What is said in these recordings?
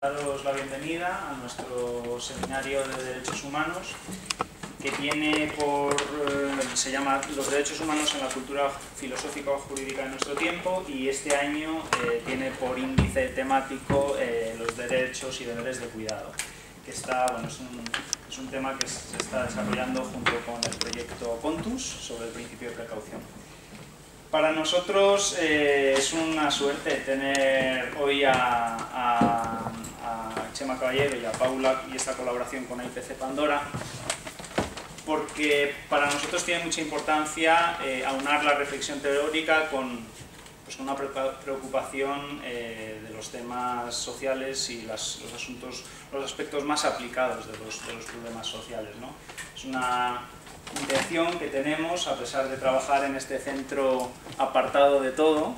Daros la bienvenida a nuestro seminario de Derechos Humanos, que tiene se llama Los Derechos Humanos en la Cultura Filosófica o Jurídica de Nuestro Tiempo, y este año tiene por índice temático los derechos y deberes de cuidado, que es un tema que se está desarrollando junto con el proyecto Pontus sobre el principio de precaución. Para nosotros es una suerte tener hoy a Chema Caballero y a Paula y esta colaboración con IPC Pandora, porque para nosotros tiene mucha importancia aunar la reflexión teórica con una preocupación de los temas sociales y los aspectos más aplicados de los problemas sociales, ¿no? Es una intención que tenemos, a pesar de trabajar en este centro apartado de todo,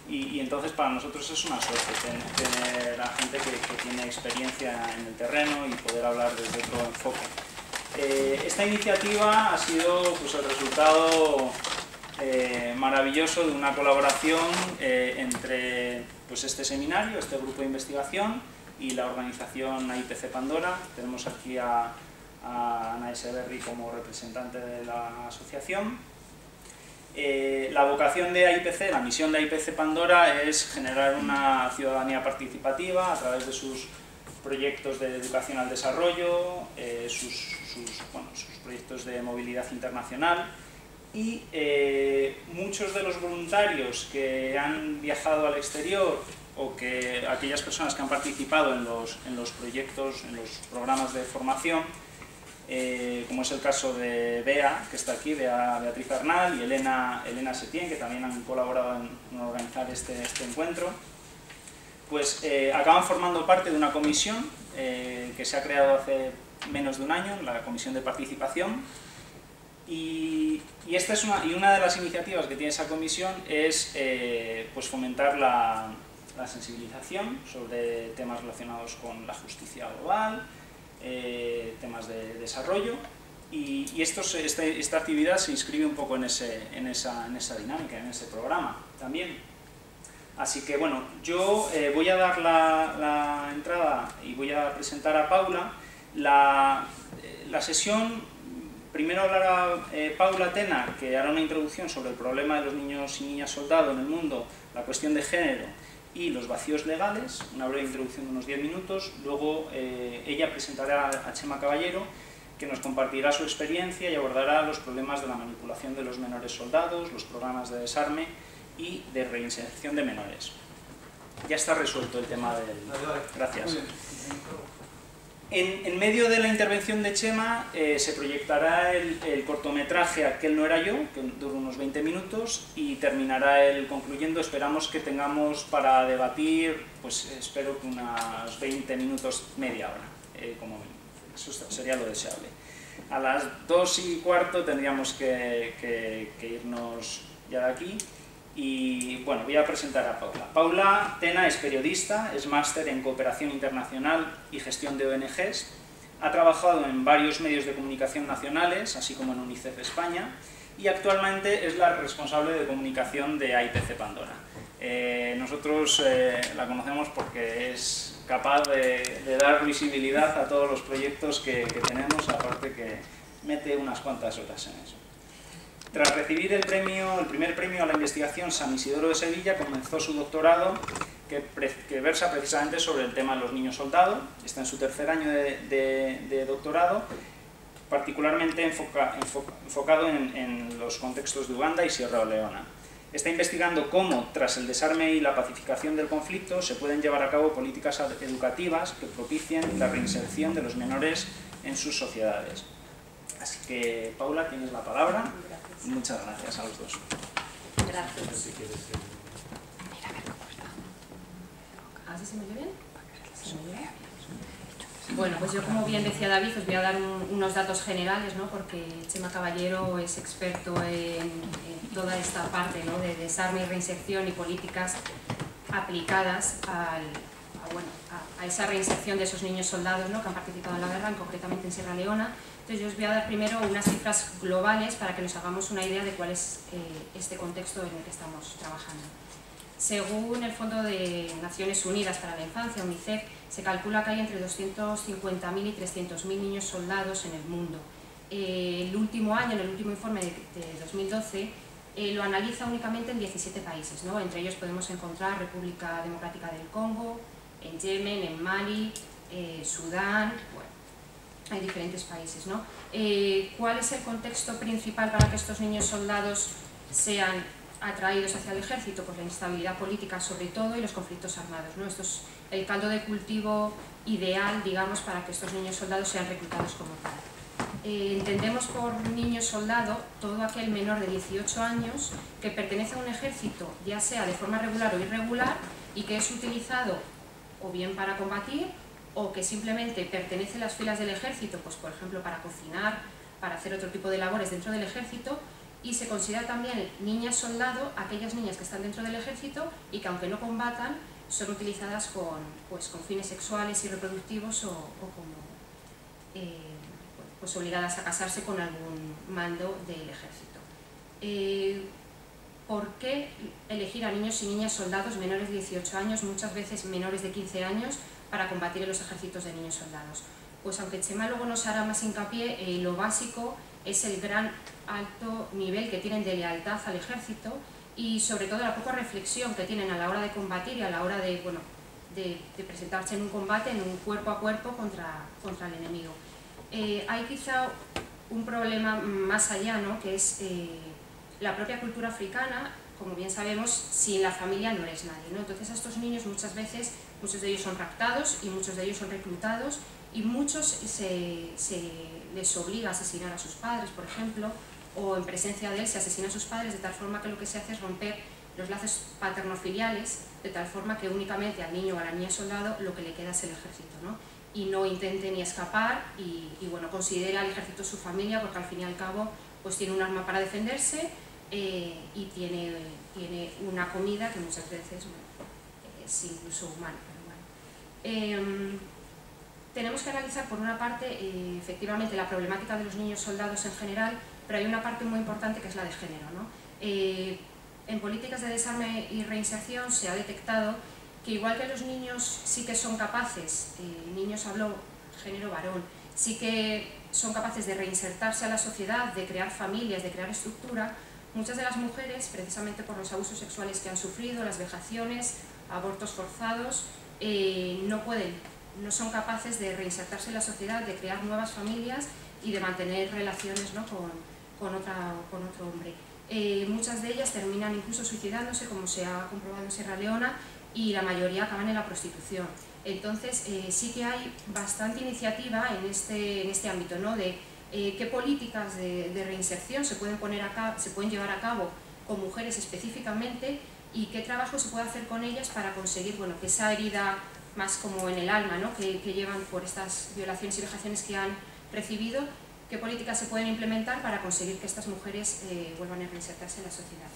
y entonces para nosotros es una suerte tener a gente que tiene experiencia en el terreno y poder hablar desde otro enfoque. Esta iniciativa ha sido el resultado maravilloso de una colaboración entre este seminario, este grupo de investigación y la organización IPC Pandora. Tenemos aquí a Ana Echeverri como representante de la asociación. La vocación de IPC, la misión de IPC Pandora es generar una ciudadanía participativa a través de sus proyectos de educación al desarrollo, sus proyectos de movilidad internacional, y muchos de los voluntarios que han viajado al exterior o que aquellas personas que han participado en los proyectos, en los programas de formación, como es el caso de Bea, que está aquí, Beatriz Arnal, y Elena Setién, que también han colaborado en organizar este encuentro, pues acaban formando parte de una comisión que se ha creado hace menos de un año, la Comisión de Participación, y una de las iniciativas que tiene esa comisión es fomentar la sensibilización sobre temas relacionados con la justicia global, temas de desarrollo, y esta actividad se inscribe un poco en esa dinámica, en ese programa también. Así que bueno, yo voy a dar la entrada y voy a presentar a Paula. La sesión, primero hablará Paula Tena, que hará una introducción sobre el problema de los niños y niñas soldado en el mundo, la cuestión de género y los vacíos legales, una breve introducción de unos 10 minutos. Luego ella presentará a Chema Caballero, que nos compartirá su experiencia y abordará los problemas de la manipulación de los menores soldados, los programas de desarme y de reinserción de menores. Ya está resuelto el tema del... Gracias. En medio de la intervención de Chema se proyectará el cortometraje Aquel no era yo, que dura unos 20 minutos, y terminará él concluyendo. Esperamos que tengamos para debatir, espero que unos 20 minutos, media hora, como mínimo. Eso sería lo deseable. A las 2:15 tendríamos que irnos ya de aquí. Y bueno, voy a presentar a Paula. Paula Tena es periodista, es máster en cooperación internacional y gestión de ONGs, ha trabajado en varios medios de comunicación nacionales, así como en UNICEF España, y actualmente es la responsable de comunicación de IPC Pandora. Nosotros la conocemos porque es capaz de dar visibilidad a todos los proyectos que tenemos, aparte que mete unas cuantas horas en eso. Tras recibir el primer premio a la investigación San Isidoro de Sevilla, comenzó su doctorado, que versa precisamente sobre el tema de los niños soldado. Está en su tercer año de doctorado, particularmente enfocado en los contextos de Uganda y Sierra Leona. Está investigando cómo, tras el desarme y la pacificación del conflicto, se pueden llevar a cabo políticas educativas que propicien la reinserción de los menores en sus sociedades. Así que, Paula, tienes la palabra. Gracias. Muchas gracias a los dos. Gracias. Mira, a ver cómo está. ¿Así se me oye bien? ¿Se me oye bien? Bueno, pues yo, como bien decía David, os voy a dar unos datos generales, ¿no? Porque Chema Caballero es experto en toda esta parte, ¿no? De desarme y reinserción y políticas aplicadas a esa reinserción de esos niños soldados, ¿no? Que han participado en la guerra, concretamente en Sierra Leona. Entonces yo os voy a dar primero unas cifras globales para que nos hagamos una idea de cuál es este contexto en el que estamos trabajando. Según el Fondo de Naciones Unidas para la Infancia, UNICEF, se calcula que hay entre 250.000 y 300.000 niños soldados en el mundo. El último año, en el último informe de 2012, lo analiza únicamente en 17 países, ¿no? Entre ellos podemos encontrar República Democrática del Congo, en Yemen, en Mali, Sudán, bueno, hay diferentes países, ¿no? ¿Cuál es el contexto principal para que estos niños soldados sean atraídos hacia el ejército? Pues la instabilidad política sobre todo y los conflictos armados, ¿no? Esto es el caldo de cultivo ideal, digamos, para que estos niños soldados sean reclutados como tal. Entendemos por niño soldado todo aquel menor de 18 años que pertenece a un ejército, ya sea de forma regular o irregular, y que es utilizado o bien para combatir o que simplemente pertenece a las filas del ejército, pues por ejemplo para cocinar, para hacer otro tipo de labores dentro del ejército, y se considera también niña soldado aquellas niñas que están dentro del ejército y que aunque no combatan son utilizadas con fines sexuales y reproductivos o como pues obligadas a casarse con algún mando del ejército. ¿Por qué elegir a niños y niñas soldados menores de 18 años, muchas veces menores de 15 años, para combatir en los ejércitos de niños soldados? Pues aunque Chema luego nos hará más hincapié, lo básico es el gran alto nivel que tienen de lealtad al ejército y sobre todo la poca reflexión que tienen a la hora de combatir y a la hora de, bueno, de presentarse en un combate, en un cuerpo a cuerpo contra el enemigo. Hay quizá un problema más allá, ¿no? Que es la propia cultura africana. Como bien sabemos, sin la familia no eres nadie, ¿no? Entonces a estos niños muchas veces, muchos de ellos son raptados y muchos de ellos son reclutados y muchos se les obliga a asesinar a sus padres, por ejemplo, o en presencia de él se asesina a sus padres, de tal forma que lo que se hace es romper los lazos paternofiliales, de tal forma que únicamente al niño o a la niña soldado lo que le queda es el ejército, ¿no? Y no intente ni escapar y bueno, considere al ejército su familia, porque al fin y al cabo pues tiene un arma para defenderse y tiene una comida que muchas veces, bueno, es incluso humana. Pero bueno. Tenemos que analizar por una parte efectivamente la problemática de los niños soldados en general, pero hay una parte muy importante que es la de género, ¿no? En políticas de desarme y reinserción se ha detectado que igual que los niños sí que son capaces, niños hablo género varón, sí que son capaces de reinsertarse a la sociedad, de crear familias, de crear estructura, muchas de las mujeres, precisamente por los abusos sexuales que han sufrido, las vejaciones, abortos forzados, no son capaces de reinsertarse en la sociedad, de crear nuevas familias y de mantener relaciones, ¿no? con otro hombre. Muchas de ellas terminan incluso suicidándose, como se ha comprobado en Sierra Leona, y la mayoría acaban en la prostitución. Entonces sí que hay bastante iniciativa en este ámbito, ¿no? De qué políticas de reinserción se pueden llevar a cabo con mujeres específicamente y qué trabajo se puede hacer con ellas para conseguir, bueno, que esa herida más como en el alma, ¿no? que llevan por estas violaciones y vejaciones que han recibido, qué políticas se pueden implementar para conseguir que estas mujeres vuelvan a reinsertarse en la sociedad.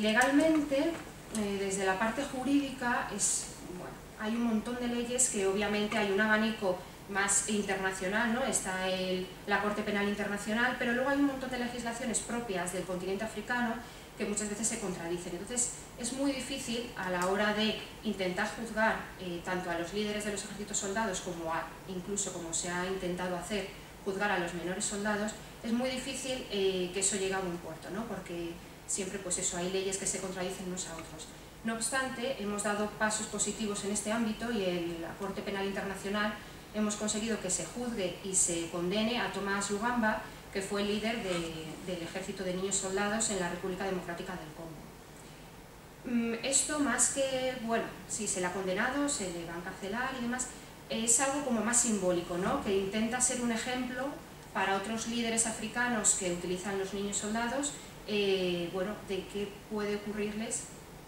Legalmente, desde la parte jurídica, bueno, hay un montón de leyes que obviamente hay un abanico más internacional, ¿no? Está la Corte Penal Internacional, pero luego hay un montón de legislaciones propias del continente africano que muchas veces se contradicen. Entonces es muy difícil a la hora de intentar juzgar tanto a los líderes de los ejércitos soldados como incluso como se ha intentado hacer, juzgar a los menores soldados, es muy difícil que eso llegue a buen puerto, ¿no? Porque siempre pues eso, hay leyes que se contradicen unos a otros. No obstante, hemos dado pasos positivos en este ámbito y en la Corte Penal Internacional hemos conseguido que se juzgue y se condene a Thomas Lubamba, que fue el líder del ejército de niños soldados en la República Democrática del Congo. Esto más que, bueno, si se le ha condenado, se le va a encarcelar y demás, es algo como más simbólico, ¿no? Que intenta ser un ejemplo para otros líderes africanos que utilizan los niños soldados, bueno, de qué puede ocurrirles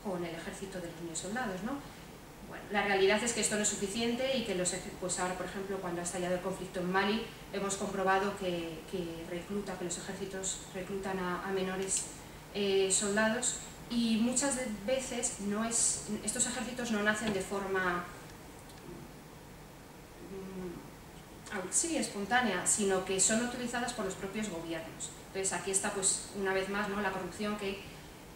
con el ejército de los niños soldados, ¿no? Bueno, la realidad es que esto no es suficiente y que pues ahora, por ejemplo, cuando ha estallado el conflicto en Mali, hemos comprobado que los ejércitos reclutan a menores soldados y muchas veces estos ejércitos no nacen de forma espontánea, sino que son utilizadas por los propios gobiernos. Entonces aquí está pues una vez más, ¿no? La corrupción que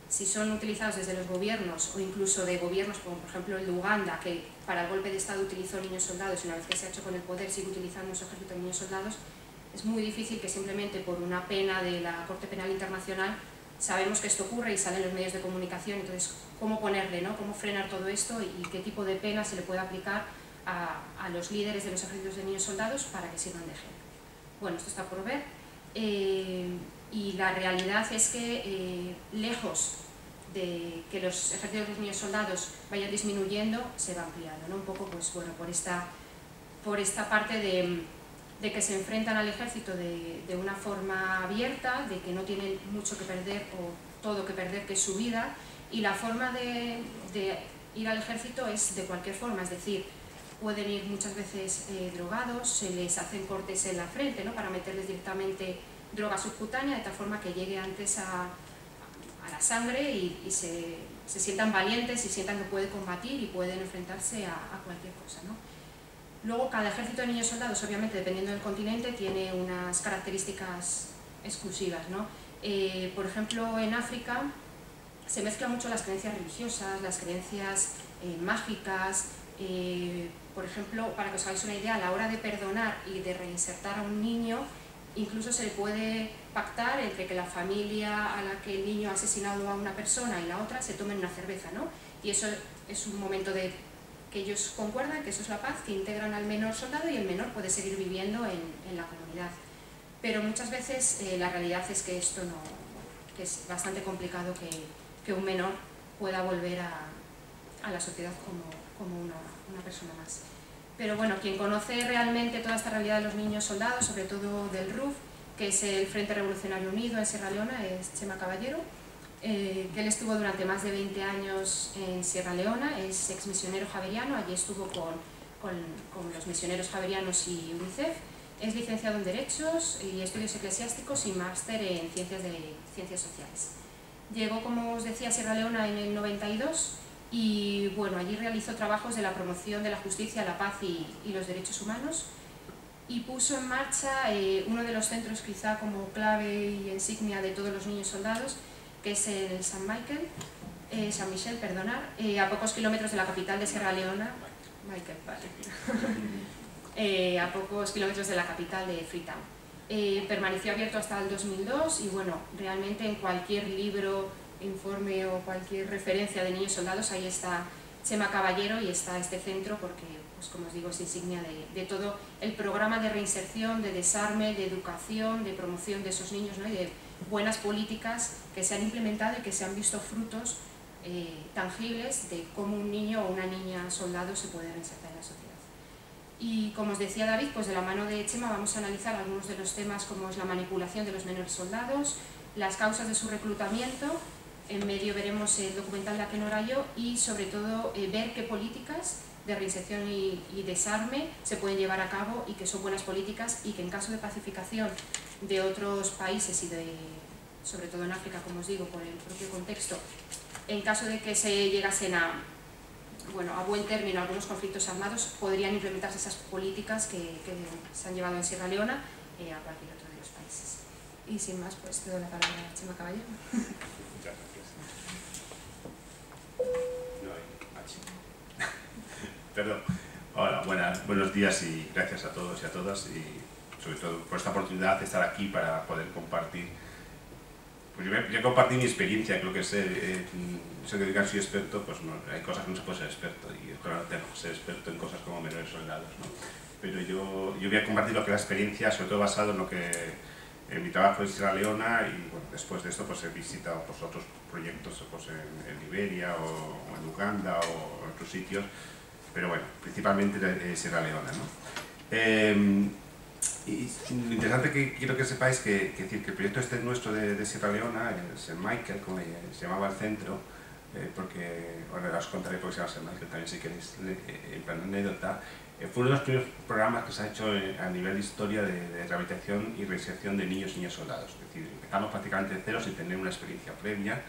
si son utilizados desde los gobiernos o incluso de gobiernos como por ejemplo el de Uganda, que para el golpe de Estado utilizó niños soldados y una vez que se ha hecho con el poder sigue utilizando su ejército de niños soldados, es muy difícil que simplemente por una pena de la Corte Penal Internacional, sabemos que esto ocurre y salen los medios de comunicación, entonces cómo ponerle, ¿no? Cómo frenar todo esto y qué tipo de pena se le puede aplicar a los líderes de los ejércitos de niños soldados para que sirvan de ejemplo. Bueno, esto está por ver. Y la realidad es que lejos de que los ejércitos de los niños soldados vayan disminuyendo, se va ampliando, ¿no? Un poco pues, bueno, por esta parte de que se enfrentan al ejército de una forma abierta, de que no tienen mucho que perder o todo que perder, que es su vida, y la forma de ir al ejército es de cualquier forma, es decir, pueden ir muchas veces drogados, se les hacen cortes en la frente, ¿no? Para meterles directamente droga subcutánea de tal forma que llegue antes a la sangre y se sientan valientes y sientan que pueden combatir y pueden enfrentarse a cualquier cosa, ¿no? Luego cada ejército de niños soldados, obviamente dependiendo del continente, tiene unas características exclusivas, ¿no? Por ejemplo, en África se mezclan mucho las creencias religiosas, las creencias mágicas. Por ejemplo, para que os hagáis una idea, a la hora de perdonar y de reinsertar a un niño, incluso se le puede pactar entre que la familia a la que el niño ha asesinado a una persona y la otra se tomen una cerveza, ¿no? Y eso es un momento de que ellos concuerdan, que eso es la paz, que integran al menor soldado y el menor puede seguir viviendo en la comunidad. Pero muchas veces la realidad es que esto no, que es bastante complicado que un menor pueda volver a la sociedad como una persona más. Pero bueno, quien conoce realmente toda esta realidad de los niños soldados, sobre todo del RUF, que es el Frente Revolucionario Unido en Sierra Leona, es Chema Caballero, que él estuvo durante más de 20 años en Sierra Leona, es ex misionero javeriano, allí estuvo con los misioneros javerianos y UNICEF, es licenciado en Derechos y Estudios Eclesiásticos y máster en Ciencias Sociales. Llegó, como os decía, a Sierra Leona en el 92 y bueno, allí realizó trabajos de la promoción de la justicia, la paz y los derechos humanos y puso en marcha uno de los centros quizá como clave y insignia de todos los niños soldados, que es el San Michel, a pocos kilómetros de la capital de Sierra Leona, a pocos kilómetros de la capital de Freetown. Permaneció abierto hasta el 2002 y bueno, realmente en cualquier libro, informe o cualquier referencia de niños soldados, ahí está Chema Caballero y está este centro porque, pues como os digo, es insignia de todo el programa de reinserción, de desarme, de educación, de promoción de esos niños, ¿no? Y de buenas políticas que se han implementado y que se han visto frutos tangibles de cómo un niño o una niña soldado se puede reinsertar en la sociedad. Y como os decía David, pues de la mano de Chema vamos a analizar algunos de los temas como es la manipulación de los menores soldados, las causas de su reclutamiento, en medio veremos el documental de Akenorayó y sobre todo ver qué políticas de reinserción y desarme se pueden llevar a cabo y que son buenas políticas y que en caso de pacificación de otros países y sobre todo en África, como os digo, por el propio contexto, en caso de que se llegasen a buen término algunos conflictos armados, podrían implementarse esas políticas que se han llevado en Sierra Leona a cualquier otro de los países. Y sin más, pues te doy la palabra a Chema Caballero. Muchas gracias. No hay Perdón. Hola, buenos días y gracias a todos y a todas y sobre todo por esta oportunidad de estar aquí para poder compartir. Pues yo compartí mi experiencia, creo que sé que digan soy experto, pues no, hay cosas que no se puede ser experto y claro, tengo que ser experto en cosas como menores soldados, ¿no? Pero yo voy a compartir lo que es la experiencia, sobre todo basado en lo que en mi trabajo en Sierra Leona y bueno, después de esto pues he visitado pues, otros proyectos pues, en Liberia o en Uganda o en otros sitios, pero bueno, principalmente Sierra Leona, ¿no? Y lo interesante que quiero que sepáis que el proyecto este nuestro de Sierra Leona, St. Michael, como se llamaba el centro, porque ahora os contaré por qué se llama St. Michael también si queréis, en plan anécdota, fue uno de los primeros programas que se ha hecho a nivel de historia de rehabilitación y reinserción de niños y niñas soldados. Es decir, empezamos prácticamente de cero sin tener una experiencia previa.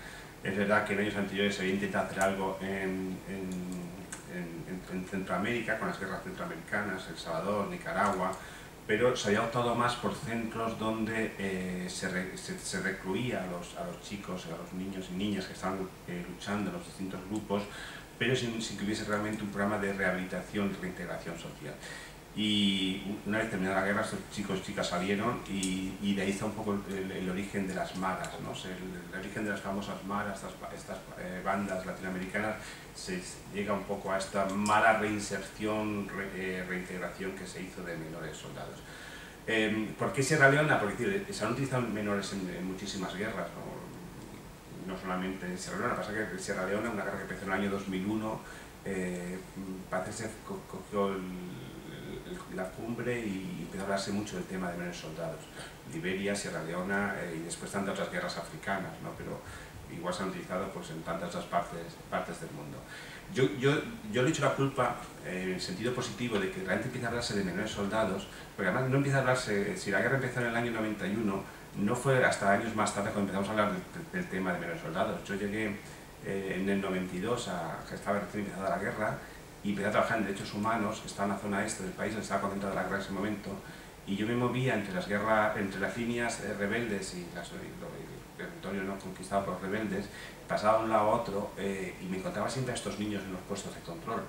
Es verdad que en años anteriores se había intentado hacer algo en Centroamérica, con las guerras centroamericanas, El Salvador, Nicaragua, pero se había optado más por centros donde se recluía a los chicos, a los niños y niñas que estaban luchando en los distintos grupos, pero sin que hubiese realmente un programa de rehabilitación y reintegración social. Y una vez terminada la guerra, estos chicos y chicas salieron y de ahí está un poco el origen de las maras, ¿no? El origen de las famosas maras, estas bandas latinoamericanas, se llega un poco a esta mala reinserción, reintegración que se hizo de menores soldados. ¿Por qué Sierra Leona? Porque se han utilizado menores en muchísimas guerras, no solamente en Sierra Leona. Pasa que Sierra Leona, una guerra que empezó en el año 2001, parece que se cogió la cumbre y empezó a hablarse mucho del tema de menores soldados. Liberia, Sierra Leona y después tantas otras guerras africanas, ¿no? Pero igual se han utilizado pues, en tantas otras partes del mundo. Yo le echo la culpa en el sentido positivo de que realmente empieza a hablarse de menores soldados, porque además no empieza a hablarse, si la guerra empezó en el año 91, no fue hasta años más tarde cuando empezamos a hablar del tema de menores soldados. Yo llegué en el 92, que estaba recién empezada la guerra, y empecé a trabajar en derechos humanos, que estaba en la zona este del país, donde estaba concentrada la guerra en ese momento, y yo me movía entre las líneas rebeldes y el territorio no conquistado por los rebeldes, pasaba de un lado a otro y me encontraba siempre a estos niños en los puestos de control.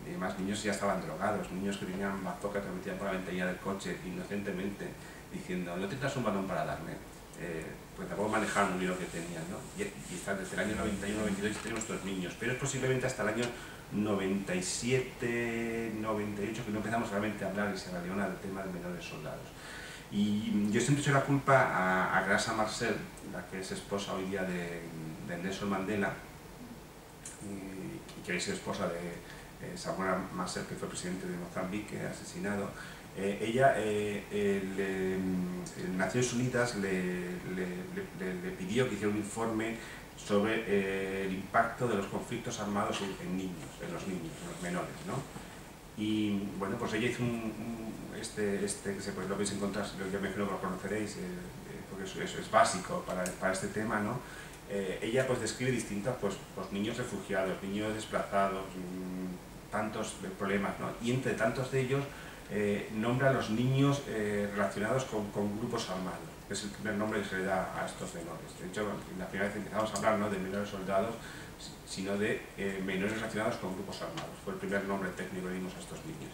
Y además niños ya estaban drogados, niños que tenían bazooka que metían por la ventanilla del coche inocentemente, diciendo, no tendrás un balón para darme, pues tampoco manejaban muy bien lo que tenían, ¿no? Y desde el año 91-92 tenemos estos niños, pero es posiblemente hasta el año 97, 98 que no empezamos realmente a hablar en Sierra Leona del tema de menores soldados. Y yo siempre he hecho la culpa a Graça Marcel, la que es esposa hoy día de Nelson Mandela, y que es esposa de Samora Machel, que fue presidente de Mozambique, asesinado. Ella, Naciones Unidas le pidió que hiciera un informe sobre el impacto de los conflictos armados en los menores, ¿no? Y bueno, pues ella hizo que lo vais a encontrar, yo me imagino que lo conoceréis, porque eso es básico para este tema, ¿no? Ella pues describe distintos pues, niños refugiados, niños desplazados, tantos problemas, ¿no? Y entre tantos de ellos nombra a los niños relacionados con grupos armados, que es el primer nombre que se le da a estos menores. De hecho, la primera vez empezamos a hablar no de menores soldados, sino de menores relacionados con grupos armados. Fue el primer nombre técnico que dimos a estos niños.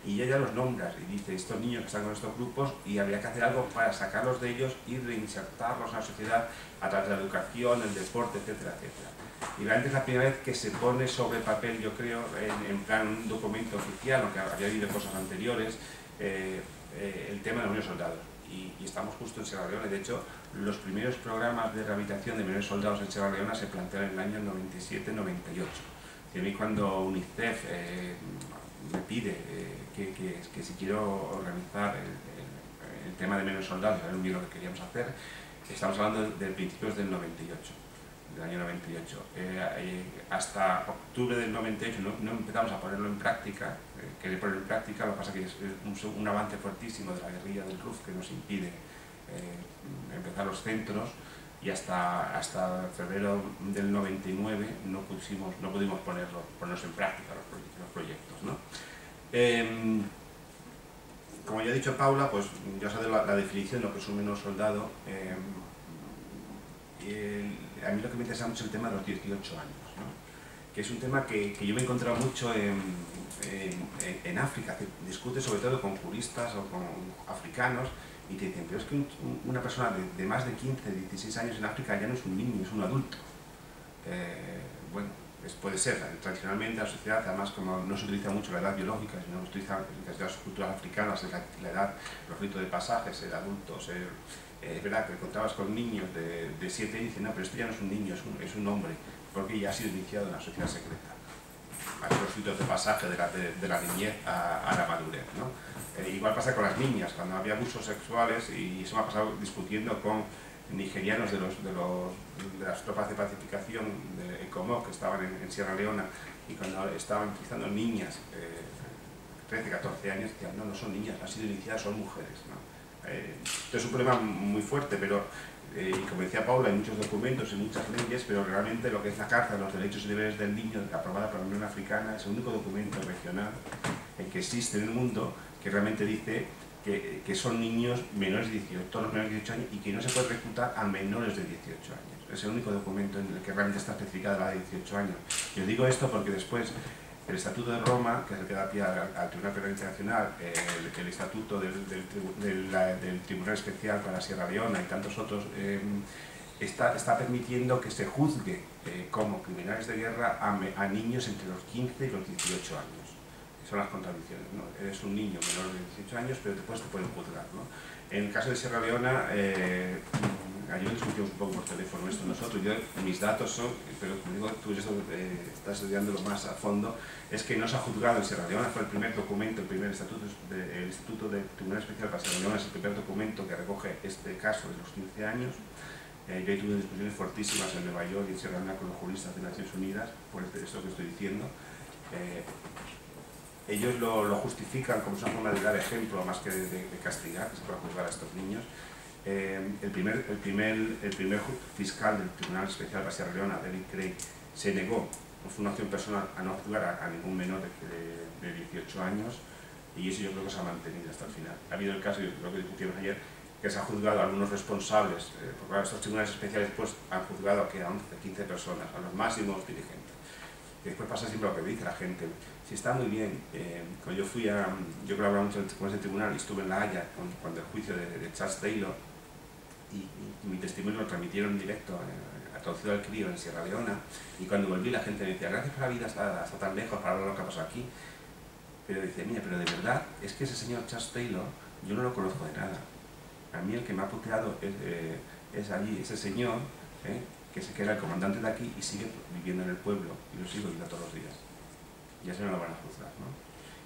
Y ella los nombra y dice, estos niños que están con estos grupos, y habría que hacer algo para sacarlos de ellos y reinsertarlos en la sociedad a través de la educación, el deporte, etcétera, etcétera. Y realmente es la primera vez que se pone sobre papel, yo creo, en plan un documento oficial, aunque había habido cosas anteriores, el tema de los menores soldados. Y estamos justo en Sierra Leona. De hecho, los primeros programas de rehabilitación de menores soldados en Sierra Leona se plantearon en el año 97-98. Y a mí cuando UNICEF me pide que si quiero organizar el tema de menores soldados, era un bien lo que queríamos hacer, estamos hablando de principios del 98. Del año 98. Hasta octubre del 98 no empezamos a ponerlo en práctica, querer ponerlo en práctica, lo que pasa es que es un avance fuertísimo de la guerrilla del RUF que nos impide empezar los centros, y hasta febrero del 99 no pudimos ponerlos en práctica los proyectos, ¿no? Como ya ha dicho Paula, pues ya os ha dado la definición de lo que es un menor soldado. A mí lo que me interesa mucho es el tema de los 18 años, ¿no? Que es un tema que yo me he encontrado mucho en África, que discute sobre todo con juristas o con africanos, y te dicen, pero es que una persona de más de 15, 16 años en África ya no es un niño, es un adulto. Bueno, puede ser, tradicionalmente la sociedad, además como no se utiliza mucho la edad biológica, sino se utiliza en las culturas africanas, la edad, los ritos de pasaje, ser adulto, es verdad que encontrabas con niños de 7 años y dicen, no, pero esto ya no es un niño, es un hombre, porque ya ha sido iniciado en la sociedad secreta. Hay los ritos de pasaje de la niñez a la madurez, ¿no? Igual pasa con las niñas, cuando había abusos sexuales, y eso me ha pasado discutiendo con nigerianos de las tropas de pacificación de ECOMOG que estaban en Sierra Leona, y cuando estaban utilizando niñas, 13, 14 años, decían, no son niñas, han sido iniciadas, son mujeres, ¿no? Esto es un problema muy fuerte, pero como decía Paula, hay muchos documentos y muchas leyes, pero realmente lo que es la Carta de los Derechos y Deberes del Niño, aprobada por la Unión Africana, es el único documento regional que existe en el mundo que realmente dice que son niños menores de 18, todos los menores de 18 años, y que no se puede reclutar a menores de 18 años. Es el único documento en el que realmente está especificada la de 18 años. Y os digo esto porque después el Estatuto de Roma, que es el que da pie al Tribunal Penal Internacional, el Estatuto del Tribunal Especial para Sierra Leona y tantos otros, está permitiendo que se juzgue como criminales de guerra a niños entre los 15 y los 18 años. Son las contradicciones, ¿no? Eres un niño menor de 18 años, pero después te pueden juzgar, ¿no? En el caso de Sierra Leona, ayer discutimos un poco por teléfono esto nosotros. Mis datos son, pero como digo, tú estás estudiándolo más a fondo, es que no se ha juzgado en Sierra Leona. Fue el primer documento, el primer estatuto, el Instituto del Tribunal Especial para Sierra Leona es el primer documento que recoge este caso de los 15 años. Yo tuve discusiones fortísimas en Nueva York y en Sierra Leona con los juristas de Naciones Unidas por esto que estoy diciendo. Ellos lo justifican como una forma de dar ejemplo más que de castigar, que se pueda juzgar a estos niños. El primer fiscal del Tribunal Especial para Sierra Leona, David Craig, se negó, fue una acción personal, a no juzgar a ningún menor de 18 años, y eso yo creo que se ha mantenido hasta el final. Ha habido el caso, yo creo que discutimos ayer, que se ha juzgado a algunos responsables, porque ahora estos tribunales especiales pues, han juzgado a 11, 15 personas, a los máximos dirigentes. Y después pasa siempre lo que dice la gente. Si está muy bien, cuando yo colaboraba mucho con ese tribunal y estuve en La Haya cuando el juicio de Charles Taylor, y mi testimonio lo transmitieron en directo, traducido al crío en Sierra Leona, y cuando volví la gente me decía, gracias por la vida hasta tan lejos para hablar lo que ha pasado aquí. Pero decía, mira, pero de verdad, es que ese señor Charles Taylor, yo no lo conozco de nada. A mí el que me ha puteado es allí, ese señor, que era el comandante de aquí y sigue viviendo en el pueblo, y lo sigo viendo todos los días. Ya se no lo van a juzgar, ¿no?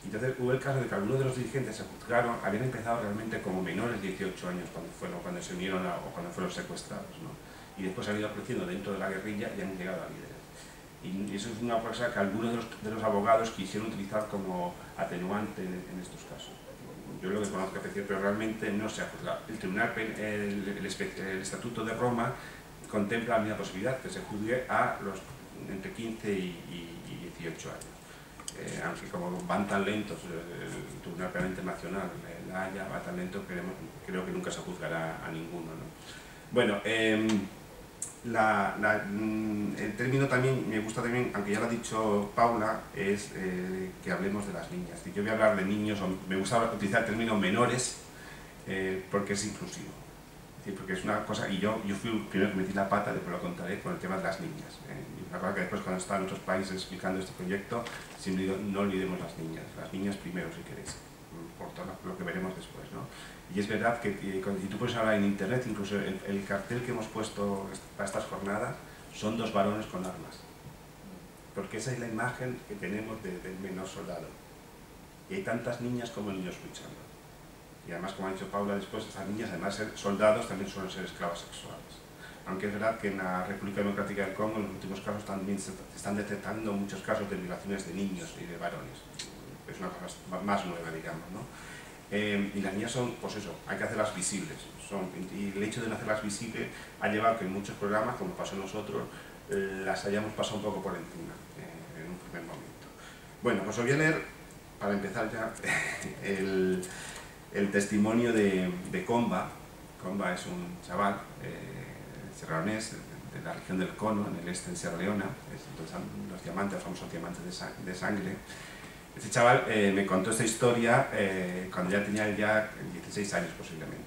Entonces hubo el caso de que algunos de los dirigentes se juzgaron, habían empezado realmente como menores de 18 años cuando se unieron o cuando fueron secuestrados, ¿no? Y después han ido creciendo dentro de la guerrilla y han llegado a líderes. Y eso es una cosa que algunos de los abogados quisieron utilizar como atenuante en estos casos. Yo lo desconozco, pero realmente no se ha juzgado. El Tribunal, el Estatuto de Roma contempla la misma posibilidad, que se juzgue a los entre 15 y 18 años. Aunque como van tan lentos, el Tribunal Penal Internacional, La Haya, va tan lento, creo que nunca se juzgará a ninguno, ¿no? Bueno, el término también, me gusta también, aunque ya lo ha dicho Paula, es que hablemos de las niñas. Yo voy a hablar de niños, me gusta utilizar el término menores, porque es inclusivo. Porque es una cosa, y yo fui el primero que metí la pata, después lo contaré, con el tema de las niñas. Una cosa que después cuando estaba en otros países explicando este proyecto, siempre digo, no olvidemos las niñas primero si queréis, por todo lo que veremos después, ¿no? Y es verdad que si tú puedes hablar en internet, incluso el cartel que hemos puesto para estas jornadas, son 2 varones con armas. Porque esa es la imagen que tenemos del menor soldado. Y hay tantas niñas como niños luchando. Y además, como ha dicho Paula después, estas niñas, además de ser soldados, también suelen ser esclavas sexuales. Aunque es verdad que en la República Democrática del Congo, en los últimos casos, también se están detectando muchos casos de violaciones de niños y de varones. Es una cosa más nueva, digamos, ¿no? Y las niñas son, pues eso, hay que hacerlas visibles. Y el hecho de no hacerlas visibles ha llevado a que en muchos programas, como pasó a nosotros, las hayamos pasado un poco por encima, en un primer momento. Bueno, pues os voy a leer, para empezar ya, el testimonio de Comba. Comba es un chaval serranés de la región del Cono, en el este de Sierra Leona, los diamantes, los famosos diamantes de sangre. Este chaval me contó esta historia cuando ya tenía 16 años posiblemente,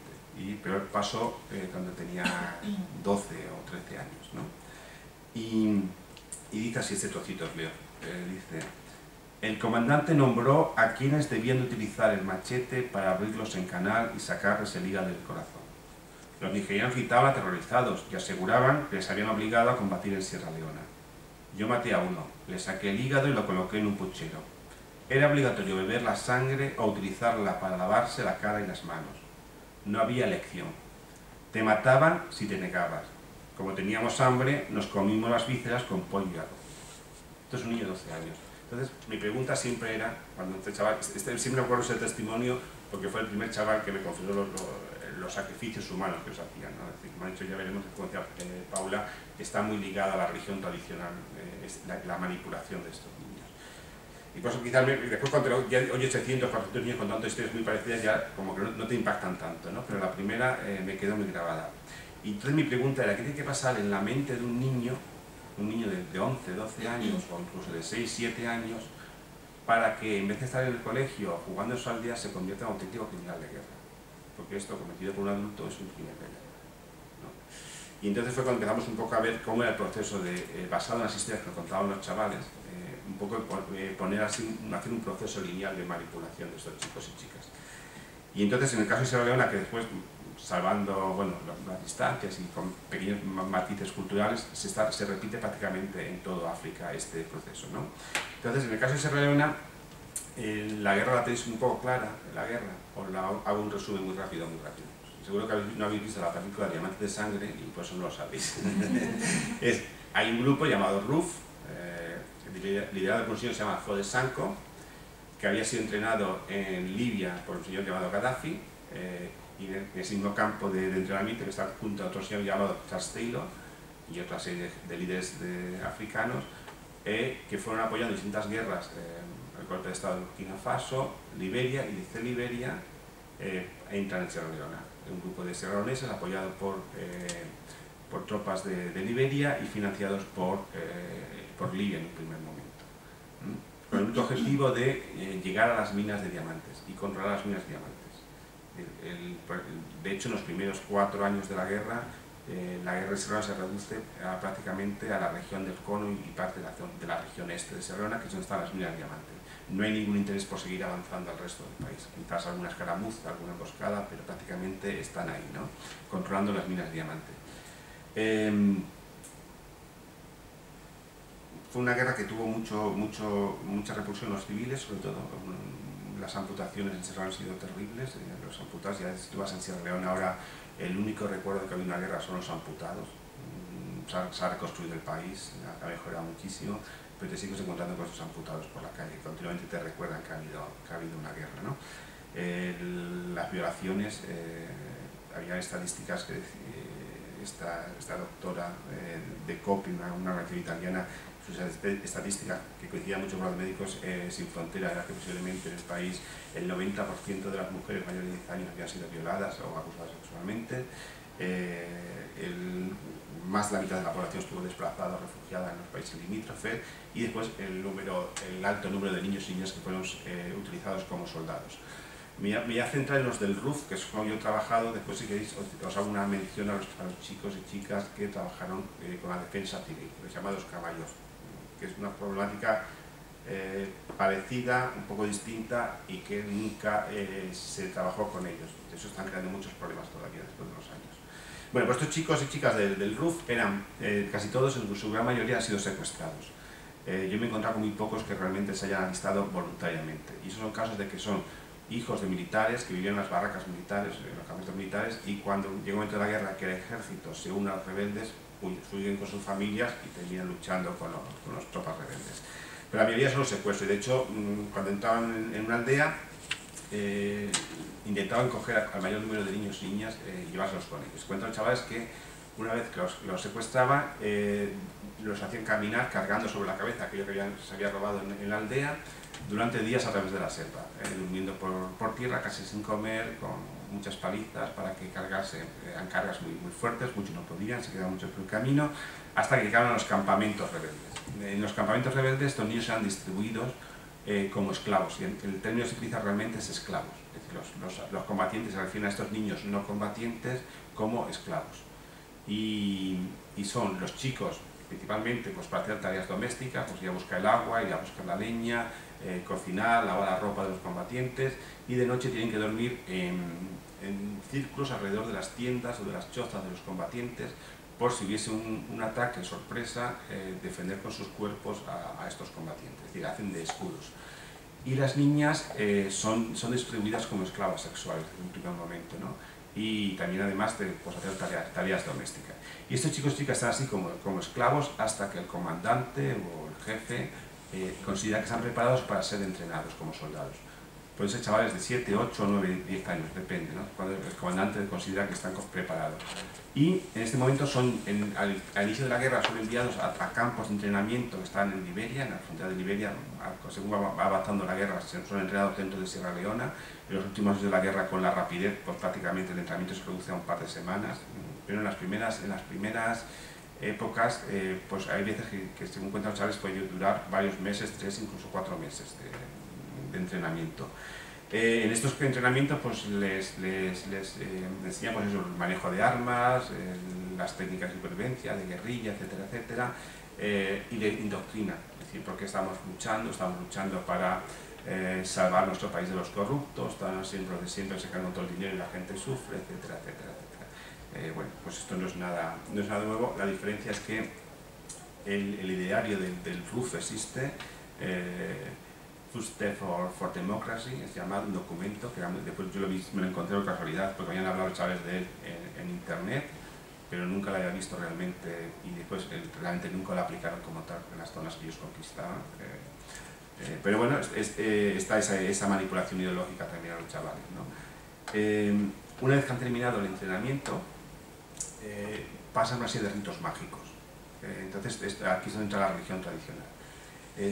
pero él pasó cuando tenía 12 o 13 años, ¿no? Y dice así este trocito, os leo. Dice: el comandante nombró a quienes debían utilizar el machete para abrirlos en canal y sacarles el hígado del corazón. Los nigerianos gritaban aterrorizados y aseguraban que les habían obligado a combatir en Sierra Leona. Yo maté a uno, le saqué el hígado y lo coloqué en un puchero. Era obligatorio beber la sangre o utilizarla para lavarse la cara y las manos. No había elección. Te mataban si te negabas. Como teníamos hambre, nos comimos las vísceras con pollo y arroz. Esto es un niño de 12 años. Entonces, mi pregunta siempre era, cuando este chaval, siempre me acuerdo ese testimonio, porque fue el primer chaval que me confesó los sacrificios humanos que os hacían, ¿no? Es decir, me han dicho, ya veremos, como decía Paula, está muy ligada a la religión tradicional, la manipulación de estos niños. Y por eso quizás después cuando ya hoy 800, 400 niños contando historias muy parecidas ya como que no te impactan tanto, ¿no? Pero la primera me quedó muy grabada. Y entonces mi pregunta era, ¿qué tiene que pasar en la mente de un niño de 11, 12 años o incluso de 6, 7 años para que en vez de estar en el colegio jugando en su aldea se convierta en un auténtico criminal de guerra? Porque esto cometido por un adulto es un crimen de guerra, ¿no? Y entonces fue cuando empezamos un poco a ver cómo era el proceso basado en las historias que nos contaban los chavales, un poco poner así, hacer un proceso lineal de manipulación de estos chicos y chicas. Y entonces en el caso de Sierra Leona, que después, salvando bueno, las distancias y con pequeños matices culturales, se repite prácticamente en todo África este proceso, ¿no? Entonces en el caso de Sierra Leona, la guerra la tenéis un poco clara, la guerra, os hago un resumen muy rápido. Seguro que no habéis visto la película Diamantes de Sangre y por eso no lo sabéis. Hay un grupo llamado RUF, liderado por un señor que se llama Fode Sanko, que había sido entrenado en Libia por un señor llamado Gaddafi, y en ese mismo campo de entrenamiento que está junto a otro señor llamado Charles Taylor y otra serie de líderes africanos, que fueron apoyando distintas guerras, el golpe de Estado de Burkina Faso, Liberia, y desde Liberia entran en Sierra Leona. Un grupo de sierraleoneses apoyado por tropas de Liberia y financiados por Libia en un primer momento, con el único objetivo de llegar a las minas de diamantes y controlar las minas de diamantes. De hecho, en los primeros 4 años de la guerra de Sierra Leona se reduce prácticamente a la región del Cono y parte de la región este de Sierra Leona, que es donde están las minas de diamantes. No hay ningún interés por seguir avanzando al resto del país. Quizás alguna escaramuza, alguna emboscada, pero prácticamente están ahí, ¿no? Controlando las minas de diamantes. Fue una guerra que tuvo mucha repulsión en los civiles, sobre todo. Las amputaciones en Sierra Leona han sido terribles. Los amputados, ya si tú vas en Sierra Leona ahora, el único recuerdo de que había una guerra son los amputados. Se ha reconstruido el país, ha mejorado muchísimo, pero te sigues encontrando con esos amputados por la calle. Continuamente te recuerdan que ha habido una guerra, ¿no? Las violaciones, había estadísticas que esta doctora de COPI, una organización italiana, sus estadísticas que coincidían mucho con los médicos sin fronteras, era que posiblemente en el país el 90% de las mujeres mayores de 10 años habían sido violadas o abusadas sexualmente. Más de la mitad de la población estuvo desplazada o refugiada en los países limítrofes, y después el alto número de niños y niñas que fueron utilizados como soldados. Me voy a centrar en los del RUF, que es como yo he trabajado. Después, si queréis, os hago una mención a los chicos y chicas que trabajaron con la defensa civil, los llamados caballos, que es una problemática parecida, un poco distinta, y que nunca se trabajó con ellos. De eso están creando muchos problemas todavía después de los años. Bueno, pues estos chicos y chicas del RUF eran, casi todos, en su gran mayoría, han sido secuestrados. Yo me he encontrado con muy pocos que realmente se hayan alistado voluntariamente. Y esos son casos de que son hijos de militares que vivían en las barracas militares, en los campamentos militares, y cuando llega un momento de la guerra que el ejército se une a los rebeldes, huyen con sus familias y terminan luchando con las tropas rebeldes. Pero la mayoría son los secuestros, y de hecho, cuando entraban en una aldea, intentaban coger al mayor número de niños y niñas y llevárselos con ellos. Cuentan los chavales que una vez que los secuestraban, los hacían caminar cargando sobre la cabeza aquello que se había robado en la aldea durante días a través de la selva, durmiendo por tierra, casi sin comer, con muchas palizas para que cargarse. Eran cargas muy fuertes, muchos no podían, se quedaban muchos por el camino, hasta que llegaron a los campamentos rebeldes. En los campamentos rebeldes estos niños eran distribuidos como esclavos, y el término que se utiliza realmente es esclavos. Es decir, los combatientes se refieren a estos niños no combatientes como esclavos. Y son los chicos principalmente pues, para hacer tareas domésticas, pues ir a buscar el agua, ir a buscar la leña, cocinar, lavar la ropa de los combatientes, y de noche tienen que dormir en círculos alrededor de las tiendas o de las chozas de los combatientes, por si hubiese un ataque sorpresa, defender con sus cuerpos a estos combatientes, es decir, hacen de escudos. Y las niñas son distribuidas como esclavas sexuales en un primer momento, ¿no? Y también además de pues, hacer tareas domésticas. Y estos chicos y chicas están así como esclavos hasta que el comandante o el jefe considera que están preparados para ser entrenados como soldados. pueden ser chavales de 7, 8, 9, 10 años, depende, ¿no? Cuando el comandante considera que están preparados. Y en este momento al inicio de la guerra son enviados a campos de entrenamiento que están en Liberia, en la frontera de Liberia. Según va avanzando la guerra, son entrenados dentro de Sierra Leona. En los últimos años de la guerra, con la rapidez, pues prácticamente el entrenamiento se produce a un par de semanas. Pero en las primeras épocas, pues hay veces que según cuentan los chavales, puede durar varios meses, 3, incluso 4 meses de entrenamiento. En estos entrenamientos pues les enseña pues eso, el manejo de armas, las técnicas de supervivencia, de guerrilla, etcétera, etcétera, y le indoctrina, es decir, porque estamos luchando para salvar nuestro país de los corruptos, estamos siempre sacando todo el dinero y la gente sufre, etcétera, etcétera, etcétera. Bueno, pues esto no es nada nuevo. La diferencia es que el ideario del RUF existe. First Step for Democracy, es llamado un documento que después yo me lo encontré por casualidad porque habían hablado chavales de él en internet, pero nunca lo había visto realmente, y después realmente nunca lo aplicaron como tal en las zonas que ellos conquistaban. Pero bueno, está esa manipulación ideológica también a los chavales, ¿no? Una vez que han terminado el entrenamiento, pasan una serie de ritos mágicos. Entonces aquí es donde entra la religión tradicional.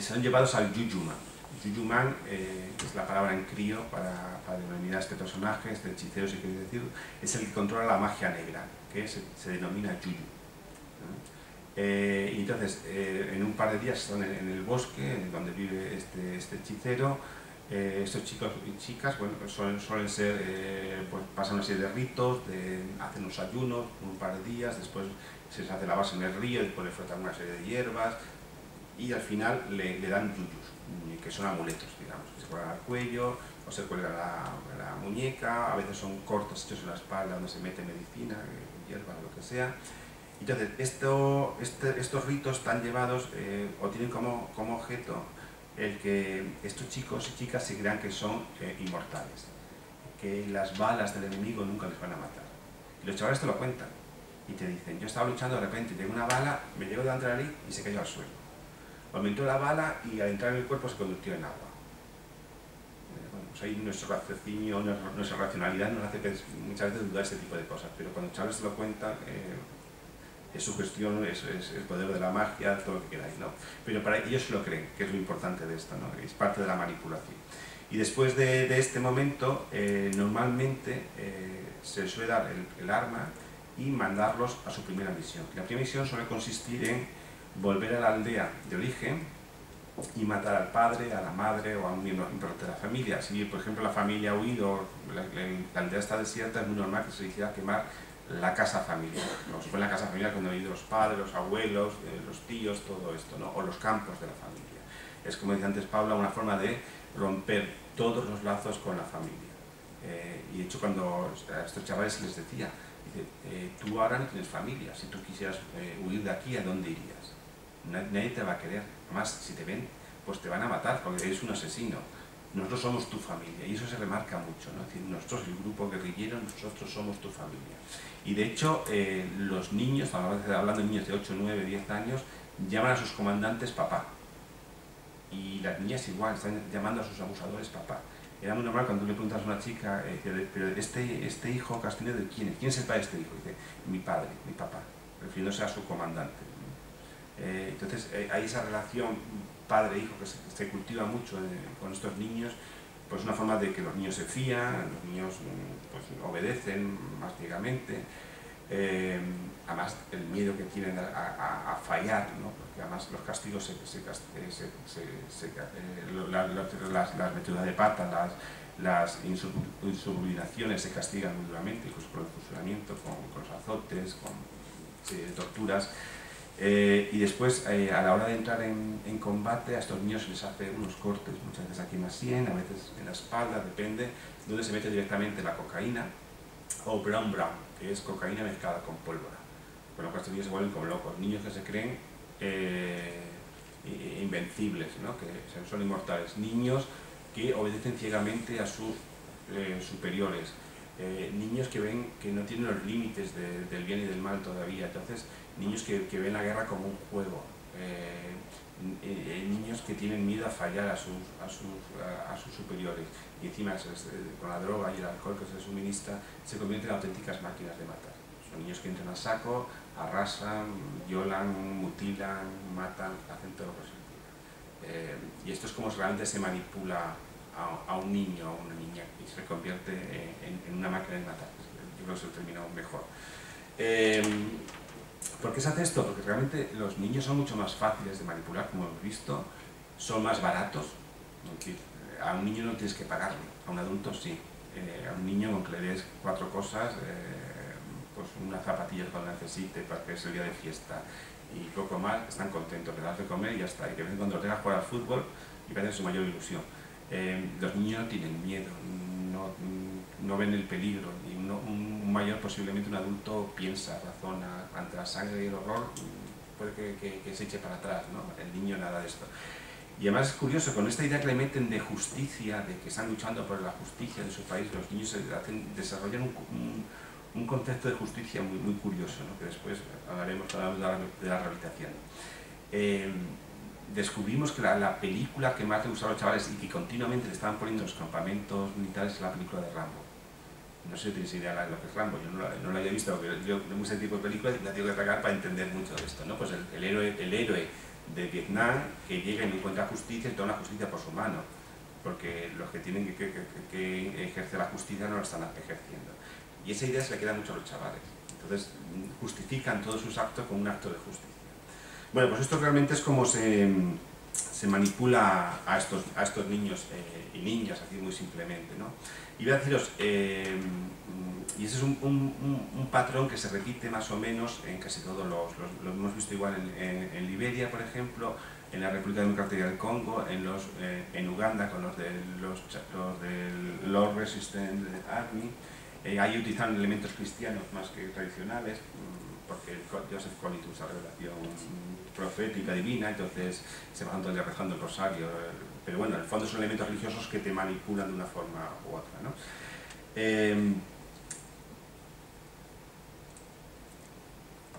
Son llevados al Yuyuman. Yuyuman es la palabra en crío para denominar a este personaje, este hechicero, si queréis decir, es el que controla la magia negra, que se denomina Yuyu, ¿no? Y entonces, en un par de días están en el bosque donde vive este hechicero. Estos chicos y chicas, bueno, suelen ser, pues pasan una serie de ritos, hacen unos ayunos un par de días, después se les hace la base en el río, después le frotan una serie de hierbas y al final le dan yuyus, que son amuletos, digamos, que se cuelgan al cuello o se cuelgan a la muñeca. A veces son cortos hechos en la espalda donde se mete medicina, hierbas, lo que sea. Entonces, estos ritos están llevados o tienen como objeto el que estos chicos y chicas se crean que son inmortales, que las balas del enemigo nunca les van a matar. Y los chavales te lo cuentan y te dicen: yo estaba luchando, de repente llegó una bala, me llegó delante de la nariz y se cayó al suelo. O me entró la bala y al entrar en el cuerpo se convirtió en agua. Bueno, pues ahí nuestro raciocinio, nuestra racionalidad nos hace muchas veces dudar ese tipo de cosas, pero cuando los chavales te lo cuentan, es su gestión, es el poder de la magia, todo lo que queráis, ¿no? Pero para ellos lo creen, que es lo importante de esto, ¿no? Es parte de la manipulación. Y después de este momento, normalmente se suele dar el arma y mandarlos a su primera misión. La primera misión suele consistir en volver a la aldea de origen y matar al padre, a la madre o a un miembro importante de la familia. Si, por ejemplo, la familia ha huido, la aldea está desierta, es muy normal que se decida quemar la casa familiar, ¿no? Se pone la casa familiar cuando han ido los padres, los abuelos, los tíos, todo esto, ¿no? O los campos de la familia. Es, como decía antes Paula, una forma de romper todos los lazos con la familia. Y de hecho, cuando a estos chavales les decía, dice, tú ahora no tienes familia, si tú quisieras huir de aquí, ¿a dónde irías? Nadie te va a querer, además si te ven, pues te van a matar porque eres un asesino. Nosotros somos tu familia, y eso se remarca mucho, ¿no? Es decir, nosotros, el grupo guerrillero, nosotros somos tu familia. Y de hecho, los niños, hablando de niños de 8, 9, 10 años, llaman a sus comandantes papá. Y las niñas igual, están llamando a sus abusadores papá. Era muy normal cuando tú le preguntas a una chica, pero este hijo que has tenido, ¿de quién es? ¿Quién es el padre de este hijo? Dice, mi padre, mi papá, refiriéndose a su comandante. Entonces, hay esa relación padre-hijo que se cultiva mucho con estos niños, pues una forma de que los niños se fían, los niños pues, obedecen más ciegamente, además el miedo que tienen a fallar, ¿no? Porque además los castigos, las metidas de pata, las insubordinaciones se castigan muy duramente, incluso con el fusilamiento, con los azotes, con torturas. Y después, a la hora de entrar en combate, a estos niños se les hace unos cortes, muchas veces aquí en la sien, a veces en la espalda, depende, donde se mete directamente la cocaína, o brown, que es cocaína mezclada con pólvora. Con lo cual estos niños se vuelven como locos, niños que se creen invencibles, ¿no? Que son inmortales, niños que obedecen ciegamente a sus superiores, niños que ven que no tienen los límites del bien y del mal todavía. Entonces, niños que ven la guerra como un juego, niños que tienen miedo a fallar a sus superiores, y encima con la droga y el alcohol que se suministra se convierten en auténticas máquinas de matar. Son niños que entran a saco, arrasan, violan, mutilan, matan, hacen todo lo posible. Y esto es como realmente se manipula a un niño o a una niña y se convierte en una máquina de matar. Yo creo que es el término mejor. ¿Por qué se hace esto? Porque realmente los niños son mucho más fáciles de manipular, como hemos visto, son más baratos. A un niño no tienes que pagarle, a un adulto sí. A un niño con que le des 4 cosas, pues unas zapatillas cuando necesite para que es el día de fiesta y poco más, están contentos, le das de comer y ya está. Y que de vez en cuando tengas que jugar al fútbol y parece su mayor ilusión. Los niños no tienen miedo, no ven el peligro, y un mayor, posiblemente un adulto, piensa, razona, ante la sangre y el horror, puede que se eche para atrás, ¿no? El niño nada de esto. Y además es curioso, con esta idea que le meten de justicia, de que están luchando por la justicia de su país, los niños desarrollan un concepto de justicia muy curioso, ¿no? Que después hablaremos de la rehabilitación. Descubrimos que la película que más le gustaba a los chavales y que continuamente le estaban poniendo en los campamentos militares es la película de Rambo. No sé si tenéis idea de lo que es Rambo, yo no la había visto, porque yo no ese tipo de películas y la tengo que tragar para entender mucho de esto, ¿no? Pues el héroe de Vietnam que llega y no encuentra justicia y toma la justicia por su mano, porque los que tienen que ejercer la justicia no la están ejerciendo. Y esa idea se le queda mucho a los chavales, entonces justifican todos sus actos con un acto de justicia. Bueno, pues esto realmente es como se manipula a estos niños y niñas, así muy simplemente, ¿no? Y voy a deciros, y ese es un patrón que se repite más o menos en casi todos lo hemos visto igual en Liberia, por ejemplo, en la República Democrática del Congo, en Uganda con los del Lord Resistance Army. Ahí utilizan elementos cristianos más que tradicionales, porque Joseph Kony tuvo esa revelación profética divina, entonces se van todo el día rezando el rosario, pero bueno, en el fondo son elementos religiosos que te manipulan de una forma u otra, ¿no?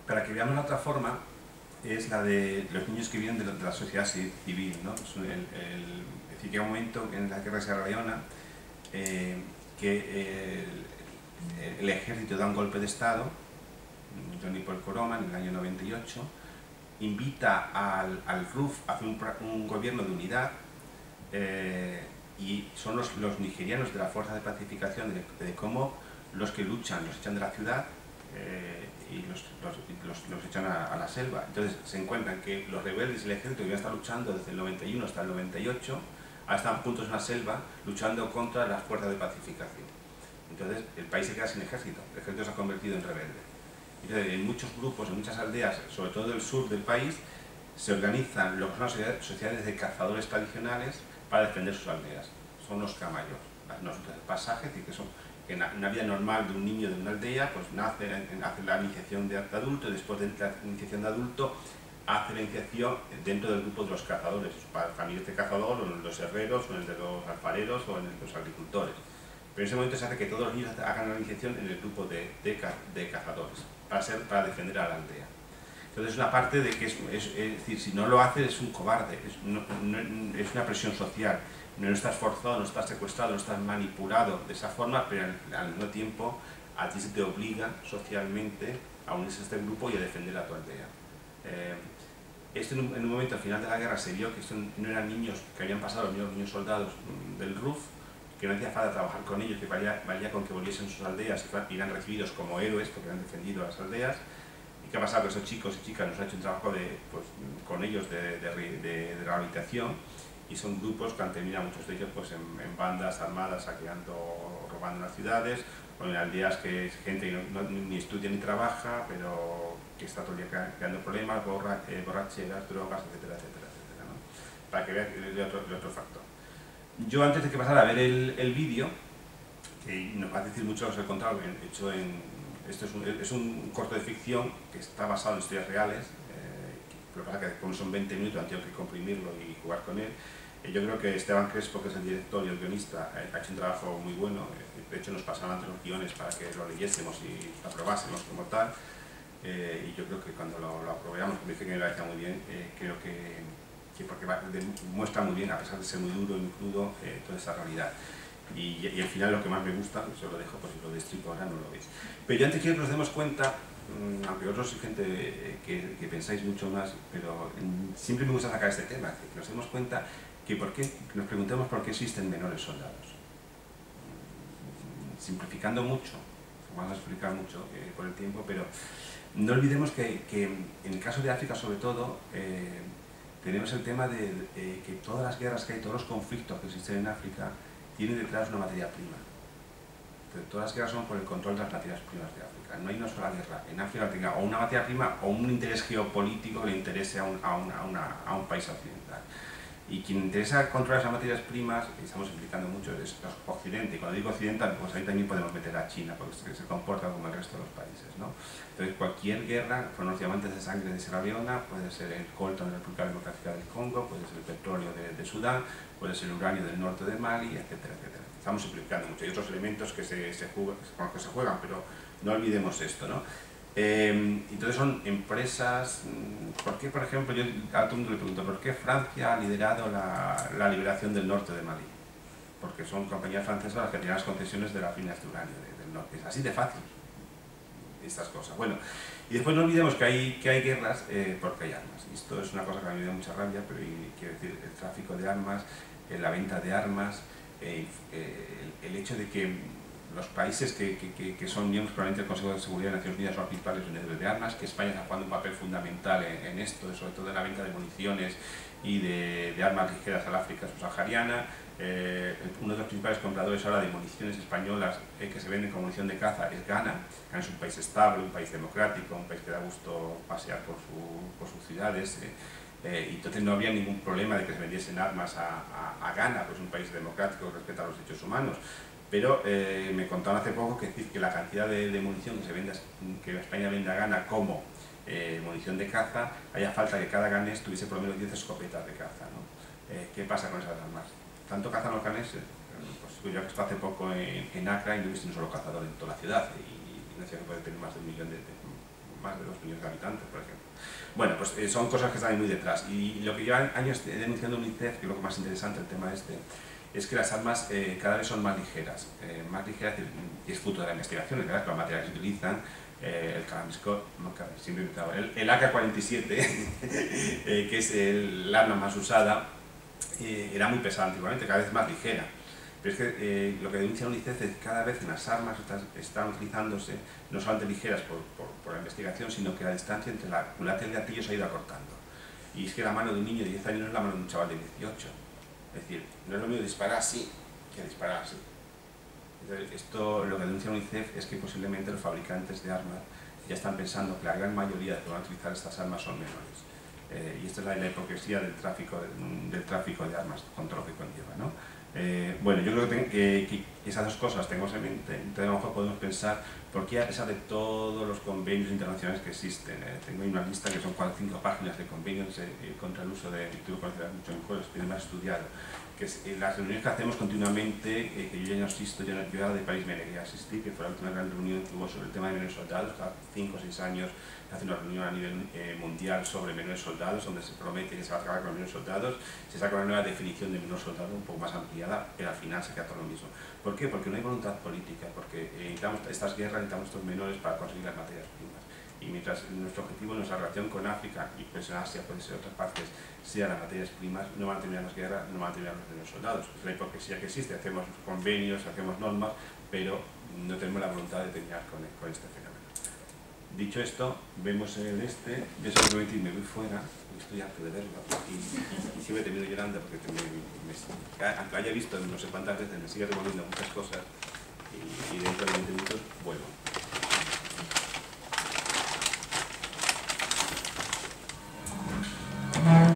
Para que veamos la otra forma, es la de los niños que vienen de la sociedad civil, ¿no? Es decir, que hay un momento en la guerra de Sierra Leona que el ejército da un golpe de estado, Johnny Paul Koroma, en el año 98, invita al RUF a hacer un gobierno de unidad, y son los nigerianos de la Fuerza de Pacificación de Como los que luchan, los echan de la ciudad y los echan a la selva. Entonces se encuentran que los rebeldes y el ejército que ya están luchando desde el 91 hasta el 98, ahora están juntos en la selva luchando contra las fuerzas de pacificación. Entonces el país se queda sin ejército, el ejército se ha convertido en rebelde. Entonces, en muchos grupos, en muchas aldeas, sobre todo del sur del país, se organizan lo que son las sociedades de cazadores tradicionales para defender sus aldeas. Son los camayos, los pasajes, que en una vida normal de un niño de una aldea, pues nace la iniciación de adulto, y después de la iniciación de adulto hace la iniciación dentro del grupo de los cazadores, familias de cazadores, o en los herreros, o en el de los alfareros, o en el de los agricultores. Pero en ese momento se hace que todos los niños hagan la iniciación en el grupo de cazadores, para defender a la aldea. Entonces es una parte de que es decir, si no lo haces es un cobarde, es una presión social, no estás forzado, no estás secuestrado, no estás manipulado de esa forma, pero al mismo tiempo a ti se te obliga socialmente a unirse a este grupo y a defender a tu aldea. Esto en un momento al final de la guerra se vio que estos no eran niños que habían pasado, los niños soldados del RUF, que no hacía falta trabajar con ellos, que valía con que volviesen a sus aldeas y eran recibidos como héroes porque habían defendido a las aldeas. ¿Y qué ha pasado? Que esos chicos y chicas nos han hecho un trabajo con ellos de rehabilitación, y son grupos que han terminado, muchos de ellos, pues, en bandas armadas, saqueando, robando en las ciudades, o en aldeas que es gente que ni estudia ni trabaja, pero que está todo el día creando problemas, borracheras, drogas, etcétera, etcétera, etcétera, ¿no? Para que vean el otro factor. Yo, antes de que pasara a ver el vídeo, que nos va a decir mucho lo que os he contado, esto es un corto de ficción que está basado en historias reales, lo que pasa es que como son 20 minutos han tenido que comprimirlo y jugar con él. Yo creo que Esteban Crespo, que es el director y el guionista, ha hecho un trabajo muy bueno. De hecho nos pasaron antes los guiones para que lo leyésemos y lo aprobásemos como tal, y yo creo que cuando lo aprobamos, me dije que me parecía muy bien, creo que porque muestra muy bien, a pesar de ser muy duro y crudo, toda esa realidad. Y al final lo que más me gusta, yo lo dejo, pues si lo destripo ahora no lo veis. Pero yo antes quiero que nos demos cuenta, aunque otros sois gente que pensáis mucho más, pero siempre me gusta sacar este tema, que nos demos cuenta que nos preguntemos por qué existen menores soldados. Simplificando mucho, vamos a explicar mucho por el tiempo, pero no olvidemos que en el caso de África sobre todo, tenemos el tema de que todas las guerras que hay, todos los conflictos que existen en África, tienen detrás una materia prima. Entonces, todas las guerras son por el control de las materias primas de África. No hay una sola guerra en África que tenga o una materia prima o un interés geopolítico que le interese a un país occidental. Y quien interesa controlar esas materias primas, y estamos implicando mucho, es Occidente. Y cuando digo occidental, pues ahí también podemos meter a China, porque se comporta como el resto de los países, ¿no? Entonces, cualquier guerra, con los diamantes de sangre de Sierra Leona, puede ser el coltan de la República Democrática del Congo, puede ser el petróleo de Sudán, puede ser el uranio del norte de Mali, etcétera, etcétera. Estamos simplificando mucho. Hay otros elementos que con los que se juegan, pero no olvidemos esto, ¿no? Entonces son empresas. ¿Por qué, por ejemplo, yo a todo el mundo le pregunto, ¿por qué Francia ha liderado la liberación del norte de Mali? Porque son compañías francesas las que tienen las concesiones de las minas de uranio del norte. Es así de fácil, estas cosas. Bueno, y después no olvidemos que hay guerras porque hay armas. Y esto es una cosa que a mí me da mucha rabia, pero quiero decir, el tráfico de armas, la venta de armas, el hecho de que los países que son miembros probablemente del Consejo de Seguridad de Naciones Unidas son los principales vendedores de armas, que España está jugando un papel fundamental en esto, sobre todo en la venta de municiones y de armas ligeras al África subsahariana. Uno de los principales compradores ahora de municiones españolas que se venden como munición de caza es Ghana. Ghana es un país estable, un país democrático, un país que da gusto pasear por sus ciudades. Y entonces no había ningún problema de que se vendiesen armas a Ghana, pues un país democrático que respeta los derechos humanos. Pero me contaron hace poco que la cantidad de munición que España vende a Ghana como munición de caza, haya falta que cada ganés tuviese por lo menos 10 escopetas de caza, ¿no? ¿Qué pasa con esas armas? ¿Tanto cazan los ganeses? Pues yo que estuve hace poco en Accra y no he visto un solo cazador en toda la ciudad, y una ciudad que puede tener más de 2 millones de habitantes, por ejemplo. Bueno, pues son cosas que están muy detrás, y lo que llevan años denunciando UNICEF, que es lo más interesante del tema es que las armas cada vez son más ligeras, y es fruto de la investigación, ¿verdad? Que las materiales que se utilizan, el Kalashnikov, el AK-47, que es el arma más usada, era muy pesada antiguamente, cada vez más ligera. Pero es que lo que denuncia UNICEF es que cada vez las armas están utilizándose no solamente ligeras por la investigación, sino que la distancia entre la culata y el gatillo se ha ido acortando. Y es que la mano de un niño de 10 años no es la mano de un chaval de 18. Es decir, no es lo mismo disparar así que disparar así. Entonces, esto lo que denuncia UNICEF es que posiblemente los fabricantes de armas ya están pensando que la gran mayoría de que van a utilizar estas armas son menores. Y esta es la hipocresía del tráfico de armas, con todo lo que conlleva, ¿no? Bueno, yo creo que esas dos cosas tenemos en mente. Entonces a lo mejor podemos pensar por qué, a pesar de todos los convenios internacionales que existen, tengo ahí una lista que son 4 o 5 páginas de convenios contra el uso de, tú lo conocerás mucho mejor, los tienes más estudiado, que las reuniones que hacemos continuamente, que yo ya no asisto, yo de París me negué a asistir, que fue la última gran reunión que hubo sobre el tema de menores soldados. Cada 5 o 6 años hace una reunión a nivel mundial sobre menores soldados, donde se promete que se va a acabar con los menores soldados, se saca una nueva definición de menor soldado un poco más ampliada, pero al final se queda todo lo mismo. ¿Por qué? Porque no hay voluntad política, porque necesitamos estas guerras, necesitamos estos menores para conseguir las materias primas. Y mientras nuestro objetivo, nuestra relación con África, y pues en Asia puede ser otras partes, sean las materias primas, no van a terminar las guerras, no van a terminar los menores soldados. Es la hipocresía que existe, hacemos convenios, hacemos normas, pero no tenemos la voluntad de terminar con este fenómeno. Dicho esto, vemos el yo simplemente me voy fuera, estoy harto de verlo, y siempre termino llorando porque aunque haya visto no sé cuántas veces, me sigue revolviendo muchas cosas, y dentro de 20 minutos vuelvo.